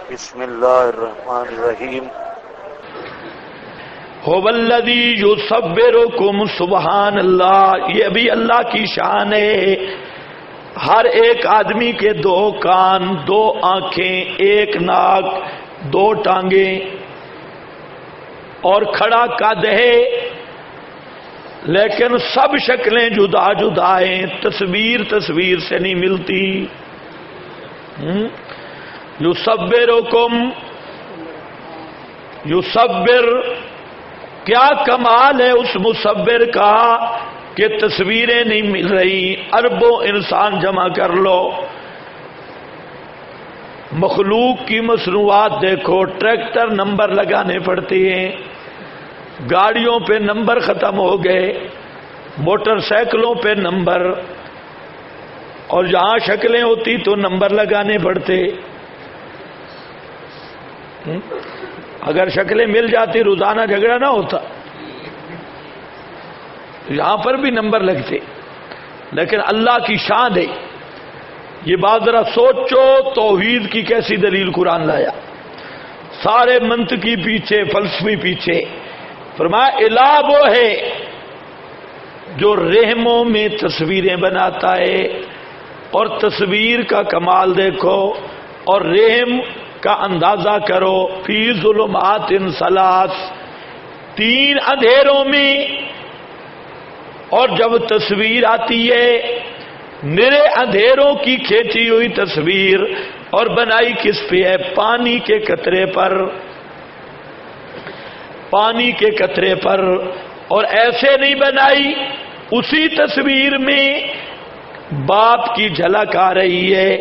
بسم اللہ الرحمن الرحیم هو الذی یصورکم سبحان اللہ. یہ بھی اللہ کی شان ہے. ہر ایک آدمی کے دو کان، دو آنکھیں، ایک ناک، دو ٹانگیں اور کھڑا قد ہے، لیکن سب شکلیں جدا جدا ہیں. تصویر سے نہیں ملتی. یصورکم، یصور، کیا کمال ہے اس مصور کا کہ تصویریں نہیں مل رہی. اربوں انسان جمع کر لو، مخلوق کی مصنوعات دیکھو. ٹریکٹر نمبر لگانے پڑتے ہیں، گاڑیوں پہ نمبر ختم ہو گئے، موٹر سائیکلوں پہ نمبر، اور جہاں شکلیں ہوتی تو نمبر لگانے پڑتے. اگر شکلیں مل جاتی روزانہ جھگڑا نہ ہوتا. یہاں پر بھی نمبر لگتے. لیکن اللہ کی شان ہے. یہ بات ذرا سوچو، توحید کی کیسی دلیل قرآن لایا. سارے منطقی پیچھے، فلسفی پیچھے. فرمایا الہ وہ ہے جو رحموں میں تصویریں بناتا ہے. اور تصویر کا کمال دیکھو اور رحم کا اندازہ کرو. فی ظلمات ثلاث، تین اندھیروں میں. اور جب تصویر آتی ہے نرے اندھیروں کی کھینچی ہوئی تصویر، اور بنائی کس پہ ہے؟ پانی کے قطرے پر. پانی کے قطرے پر. اور ایسے نہیں بنائی، اسی تصویر میں باپ کی جھلک آ رہی ہے،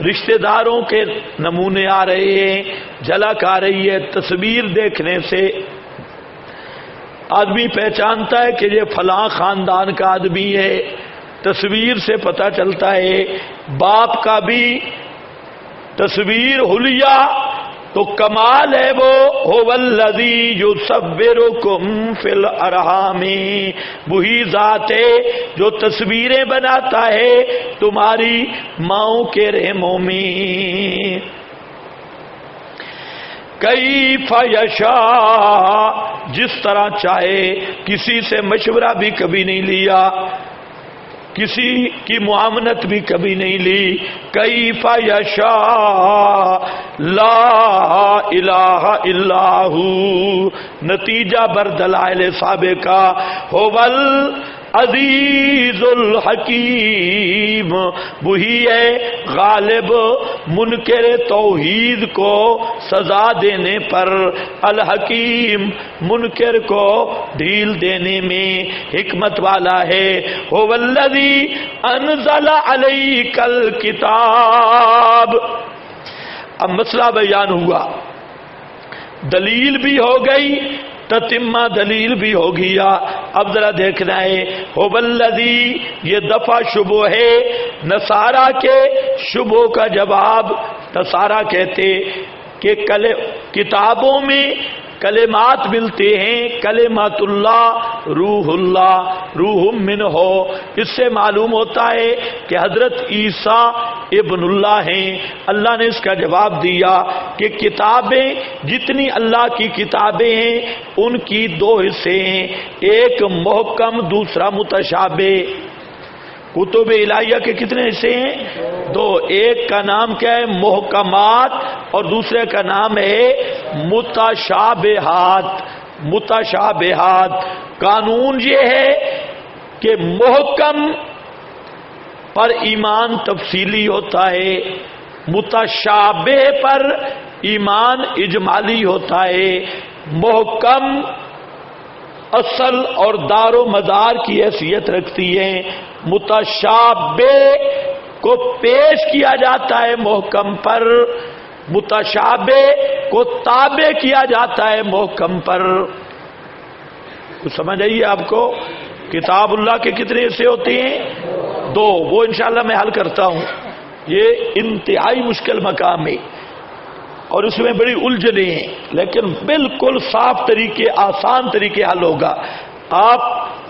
رشتہ داروں کے نمونے آ رہے ہیں، جھلک آ رہی ہے. تصویر دیکھنے سے آدمی پہچانتا ہے کہ یہ فلاں خاندان کا آدمی ہے. تصویر سے پتہ چلتا ہے. باپ کا بھی تصویر حلیہ تو کمال ہے. وہ هو الذی یصورکم فی الارحام، وہی ذات ہے جو تصویریں بناتا ہے تمہاری ماؤں کے رحموں میں. کیف یشاء، جس طرح چاہے. کسی سے مشورہ بھی کبھی نہیں لیا، کسی کی معاونت بھی کبھی نہیں لی. کیف یشاء لا الہ الا ہو. نتیجہ بر دلائل سابقہ. هو العزیز الحکیم، وہی ہے غالب منکر توحید کو سزا دینے پر، الحکیم منکر کو ڈھیل دینے میں حکمت والا ہے. هو الذی انزل علیک الکتاب. اب مسئلہ بیان ہوا، دلیل بھی ہو گئی، تتمہ دلیل بھی ہو گیا. اب ذرا دیکھنا ہے. هو الذی، یہ دفعہ شبہ ہے نصارہ کے شبہ کا جواب. نصارہ کہتے کہ کتابوں میں کلمات ملتے ہیں، کلمات اللہ، روح اللہ، روح منہ. اس سے معلوم ہوتا ہے کہ حضرت عیسیٰ ابن اللہ ہیں. اللہ نے اس کا جواب دیا کہ کتابیں جتنی اللہ کی کتابیں ہیں ان کی دو حصے ہیں، ایک محکم، دوسرا متشابہ. کتب الہیہ کے کتنے حصے ہیں؟ دو. ایک کا نام کیا ہے؟ محکمات، اور دوسرے کا نام ہے متشابہات. متشابہات قانون یہ ہے کہ محکم پر ایمان تفصیلی ہوتا ہے، متشابہ پر ایمان اجمالی ہوتا ہے. محکم اصل اور دار و مدار کی حیثیت رکھتی ہے، متشابہ کو پیش کیا جاتا ہے محکم پر، متشابہ کو تابع کیا جاتا ہے محکم پر. کچھ سمجھ آئیے آپ کو؟ کتاب اللہ کے کتنے حصے ہوتے ہیں؟ دو. وہ انشاءاللہ میں حل کرتا ہوں. یہ انتہائی مشکل مقام ہے اور اس میں بڑی الجھنیں ہیں، لیکن بالکل صاف طریقے، آسان طریقے حل ہوگا. آپ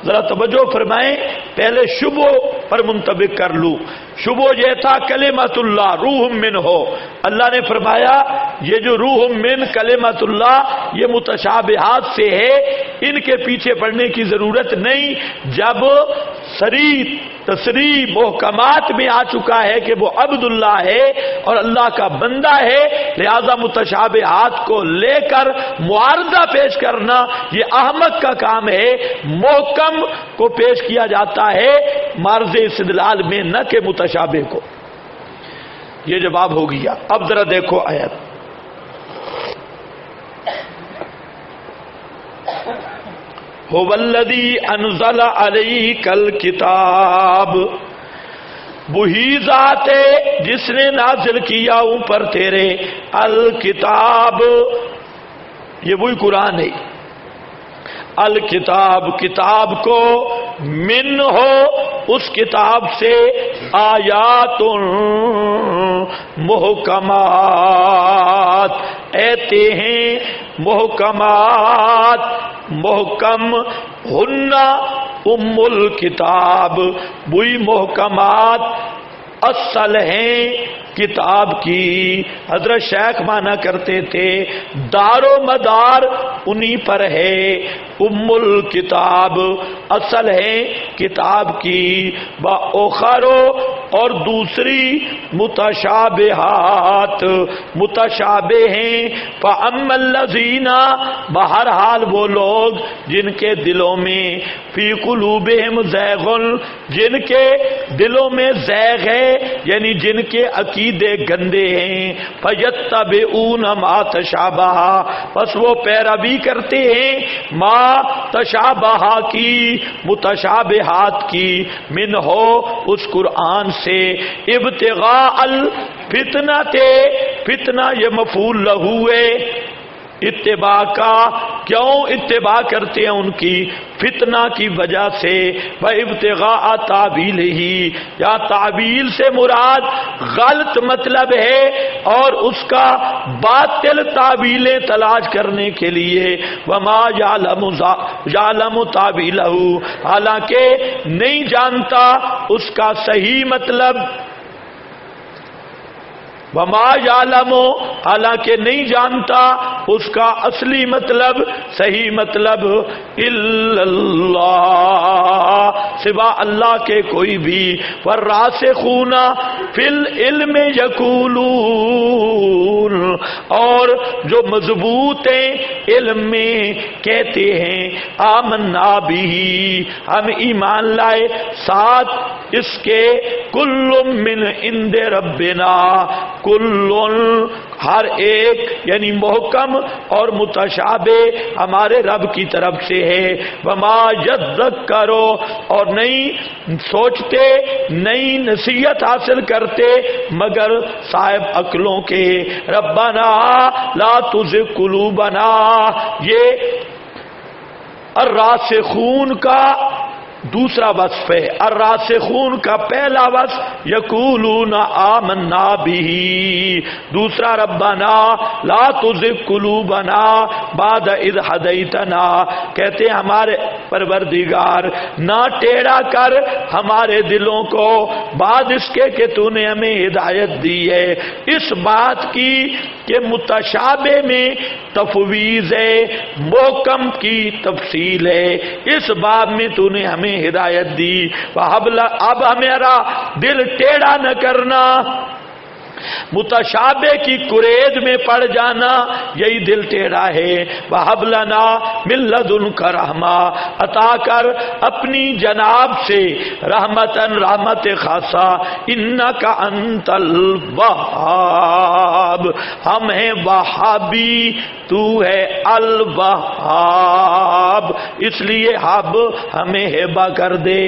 ذرا توجہ فرمائیں. پہلے شبہ پر منطبق کر لوں. شبہ یہ تھا کلمۃ اللہ روح من ہو. اللہ نے فرمایا یہ جو روح من کلمت اللہ یہ متشابہات سے ہے، ان کے پیچھے پڑنے کی ضرورت نہیں۔ جب تصریح محکمات میں آ چکا ہے کہ وہ عبداللہ ہے اور اللہ کا بندہ ہے، لہذا متشابہات کو لے کر معارضہ پیش کرنا یہ احمق کا کام ہے۔ محکم کو پیش کیا جاتا ہے معرض استدلال میں، نہ کہ متشابہ کو۔ یہ جواب ہو گیا۔ اب ذرا دیکھو آیت، هو الذی انزل علیک الکتاب، وہی ذات ہے جس نے نازل کیا اوپر تیرے الکتاب، یہ وہی قرآن ہے۔ الکتاب کتاب کو، من ہو اس کتاب سے، آیات محکمات ایتے ہیں محکمات، محکم ہن ام الکتاب، وہی محکمات اصل ہیں کتاب کی۔ حضرت شیخ مانا کرتے تھے دار و مدار انہی پر ہے، ام الکتاب اصل ہے کتاب کی، وَأُخَرُ اور دوسری متشابہات متشابہ ہیں، فَأَمَّا الَّذِينَ بہرحال وہ لوگ جن کے دلوں میں، فی قلوبہم زیغ جن کے دلوں میں زیغ ہے، یعنی جن کے عقیدے گندے ہیں، فَيَتَّبِعُونَ مَا تَشَابَهَ بس وہ پیروی کرتے ہیں، ما تشابہ کی متشابہات کی، من ہو اس قرآن سے، ابتغاء الفتنہ تے، فتنہ یہ مفعول لہو ہے، اتباع کا، کیوں اتباع کرتے ہیں ان کی؟ فتنہ کی وجہ سے، وَابْتِغَاءَ تَعْوِيلِهِ یا تعویل سے مراد غلط مطلب ہے اور اس کا باطل تعویلیں تلاش کرنے کے لیے، وَمَا يَعْلَمُ تَعْوِيلَهُ حالانکہ نہیں جانتا اس کا صحیح مطلب، وما یعلم حالانکہ نہیں جانتا اس کا اصلی مطلب صحیح مطلب، الا اللہ سوا اللہ کے کوئی بھی، والراسخون فی العلم یقولون اور جو مضبوط ہیں علم میں کہتے ہیں، آمنا بھی ہم ایمان لائے ساتھ اس کے، کل من عند ربنا کل ہر ایک یعنی محکم اور متشابہ ہمارے رب کی طرف سے ہے، وما یذکرو اور نہیں سوچتے نہیں نصیحت حاصل کرتے مگر صاحب عقلوں کے، ربنا لا تزغ قلوبنا یہ الراسخون کا دوسرا وصف ہے، الراسخون کا پہلا وصف یقولون آمنا به، دوسرا ربنا لا تزغ قلوبنا بعد اذ ہدیتنا کہتے ہیں ہمارے پروردگار نہ ٹیڑھا کر ہمارے دلوں کو بعد اس کے کہ تو نے ہمیں ہدایت دی ہے، اس بات کی کہ متشابہ میں تفویض ہے، محکم کی تفصیل ہے، اس باب میں تو نے ہمیں ہدایت دی، اب ہمارا دل ٹیڑھا نہ کرنا، متشابہ کی قرید میں پڑ جانا یہی دل ٹیڑھا ہے، وَهَبْ لَنَا مِن لَّدُنْكَ رَحْمَةً عطا کر اپنی جناب سے رحمتاً رحمت خاصہ، إِنَّكَ أَنْتَ الْوَهَّابُ ہم ہیں وہابی تو ہے الوہاب، اس لیے ہب ہمیں ہبہ کر دے۔